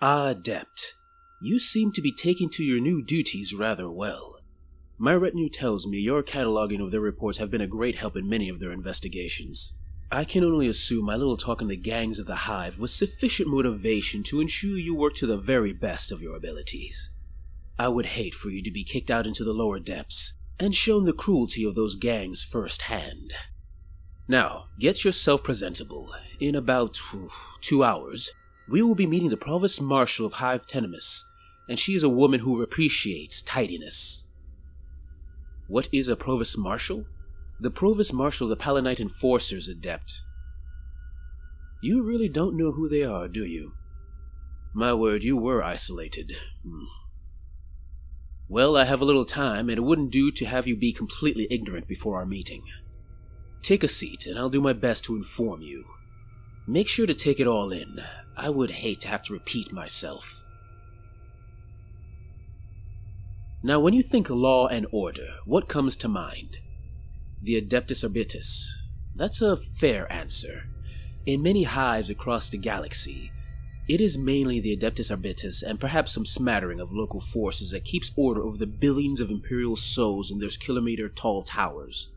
Adept, you seem to be taking to your new duties rather well. My retinue tells me your cataloging of their reports have been a great help in many of their investigations. I can only assume my little talk in the gangs of the Hive was sufficient motivation to ensure you work to the very best of your abilities. I would hate for you to be kicked out into the lower depths and shown the cruelty of those gangs firsthand. Now, get yourself presentable. In about 2 hours, we will be meeting the Provost Marshal of Hive Tenemis, and she is a woman who appreciates tidiness. What is a Provost Marshal? The Provost Marshal of the Palanite Enforcers, Adept. You really don't know who they are, do you? My word, you were isolated. Well, I have a little time, and it wouldn't do to have you be completely ignorant before our meeting. Take a seat, and I'll do my best to inform you. Make sure to take it all in. I would hate to have to repeat myself. Now, when you think law and order, what comes to mind? The Adeptus Arbitus. That's a fair answer. In many hives across the galaxy, it is mainly the Adeptus Arbitus and perhaps some smattering of local forces that keeps order over the billions of Imperial souls in those kilometer-tall towers.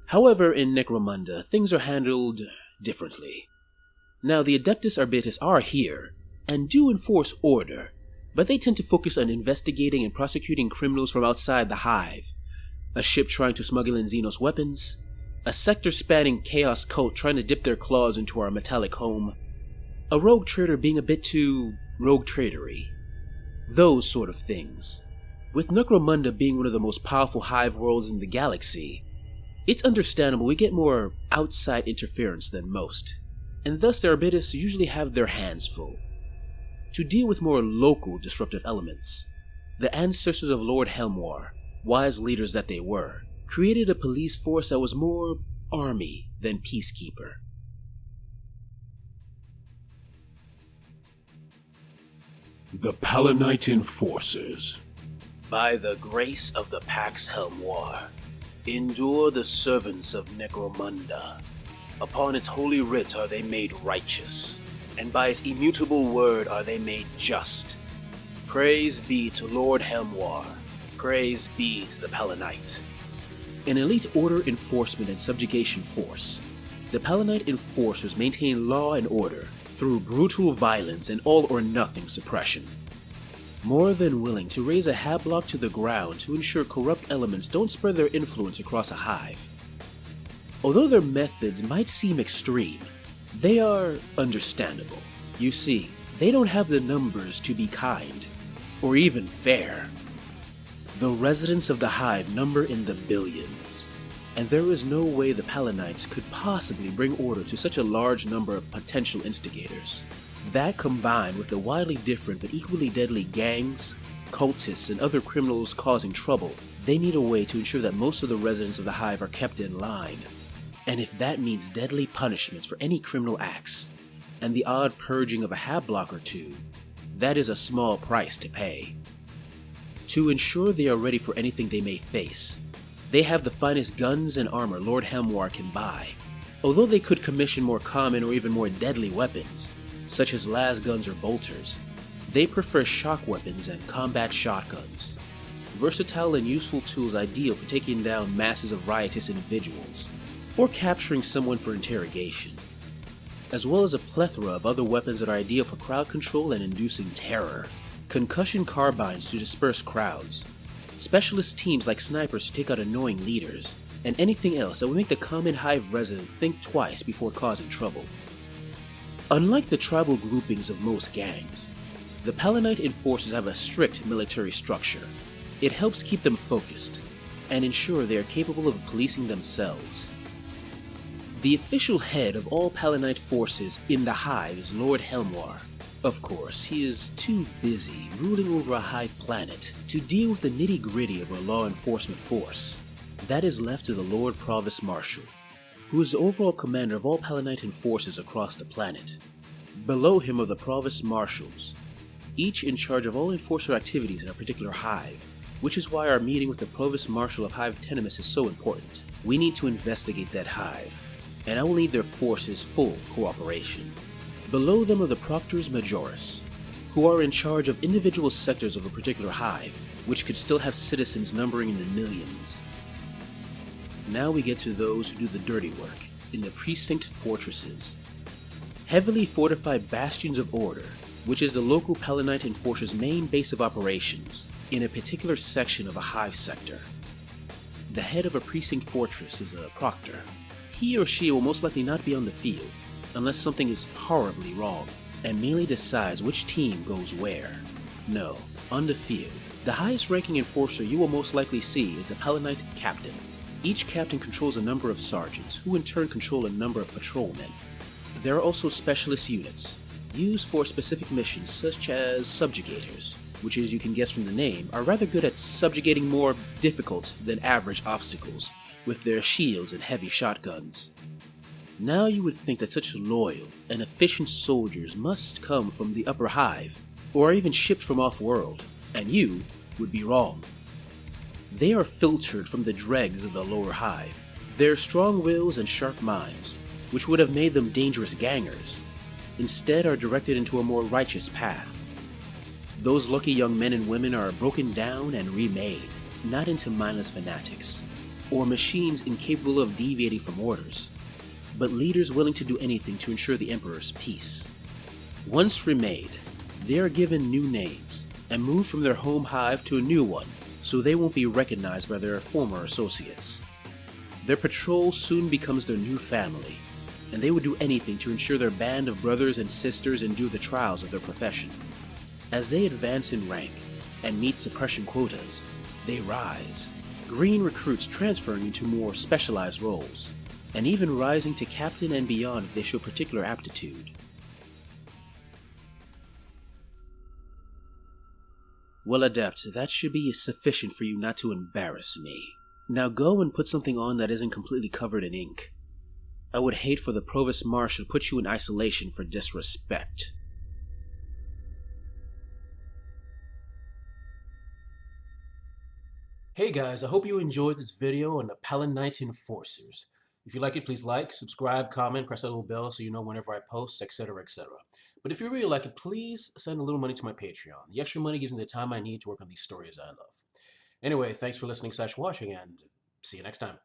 However, in Necromunda, things are handled differently. Now, the Adeptus Arbitus are here, and do enforce order, but they tend to focus on investigating and prosecuting criminals from outside the Hive. A ship trying to smuggle in Xenos weapons, a sector-spanning chaos cult trying to dip their claws into our metallic home, a rogue trader being a bit too rogue-tradery. Those sort of things. With Necromunda being one of the most powerful Hive worlds in the galaxy, it's understandable we get more outside interference than most, and thus the Arbitus usually have their hands full. To deal with more local disruptive elements, the ancestors of Lord Helmwar, wise leaders that they were, created a police force that was more army than peacekeeper. The Palanite Enforcers. By the grace of the Pax Helmwar, endure the servants of Necromunda. Upon its holy writ are they made righteous, and by its immutable word are they made just. Praise be to Lord Helmwar. Praise be to the Palanite. An elite order enforcement and subjugation force, the Palanite Enforcers maintain law and order through brutal violence and all-or-nothing suppression. More than willing to raise a hablock to the ground to ensure corrupt elements don't spread their influence across a hive. Although their methods might seem extreme, they are understandable. You see, they don't have the numbers to be kind, or even fair. The residents of the hive number in the billions, and there is no way the Palanites could possibly bring order to such a large number of potential instigators. That combined with the widely different but equally deadly gangs, cultists, and other criminals causing trouble, they need a way to ensure that most of the residents of the hive are kept in line. And if that means deadly punishments for any criminal acts, and the odd purging of a hablock or two, that is a small price to pay. To ensure they are ready for anything they may face, they have the finest guns and armor Lord Helmwar can buy. Although they could commission more common or even more deadly weapons, such as las guns or bolters, they prefer shock weapons and combat shotguns. Versatile and useful tools ideal for taking down masses of riotous individuals, or capturing someone for interrogation, as well as a plethora of other weapons that are ideal for crowd control and inducing terror. Concussion carbines to disperse crowds, specialist teams like snipers to take out annoying leaders, and anything else that would make the common hive resident think twice before causing trouble. Unlike the tribal groupings of most gangs, the Palanite Enforcers have a strict military structure. It helps keep them focused, and ensure they are capable of policing themselves. The official head of all Palanite forces in the hive is Lord Helmwar. Of course, he is too busy ruling over a hive planet to deal with the nitty-gritty of a law enforcement force. That is left to the Lord Provost Marshal, who is the overall commander of all Palanite Enforcers across the planet. Below him are the Provost Marshals, each in charge of all enforcer activities in a particular hive, which is why our meeting with the Provost Marshal of Hive Tenemis is so important. We need to investigate that hive, and I will need their forces' full cooperation. Below them are the Proctors Majoris, who are in charge of individual sectors of a particular hive, which could still have citizens numbering in the millions. Now we get to those who do the dirty work in the precinct fortresses. Heavily fortified bastions of order, which is the local Palanite Enforcers' main base of operations in a particular section of a hive sector. The head of a precinct fortress is a proctor. He or she will most likely not be on the field unless something is horribly wrong, and merely decides which team goes where. No, on the field, the highest ranking enforcer you will most likely see is the Palanite captain. Each captain controls a number of sergeants, who in turn control a number of patrolmen. There are also specialist units, used for specific missions such as subjugators, which, as you can guess from the name, are rather good at subjugating more difficult than average obstacles with their shields and heavy shotguns. Now you would think that such loyal and efficient soldiers must come from the upper hive, or even shipped from off-world, and you would be wrong. They are filtered from the dregs of the lower hive. Their strong wills and sharp minds, which would have made them dangerous gangers, instead are directed into a more righteous path. Those lucky young men and women are broken down and remade, not into mindless fanatics, or machines incapable of deviating from orders, but leaders willing to do anything to ensure the Emperor's peace. Once remade, they are given new names and moved from their home hive to a new one, so they won't be recognized by their former associates. Their patrol soon becomes their new family, and they would do anything to ensure their band of brothers and sisters endure the trials of their profession. As they advance in rank and meet suppression quotas, they rise, green recruits transferring into more specialized roles, and even rising to captain and beyond if they show particular aptitude. Well, Adept, that should be sufficient for you not to embarrass me. Now go and put something on that isn't completely covered in ink. I would hate for the Provost Marshal to put you in isolation for disrespect. Hey guys, I hope you enjoyed this video on the Palanite Enforcers. If you like it, please like, subscribe, comment, press that little bell so you know whenever I post, etc., etc. But if you really like it, please send a little money to my Patreon. The extra money gives me the time I need to work on these stories I love. Anyway, thanks for listening/watching, and see you next time.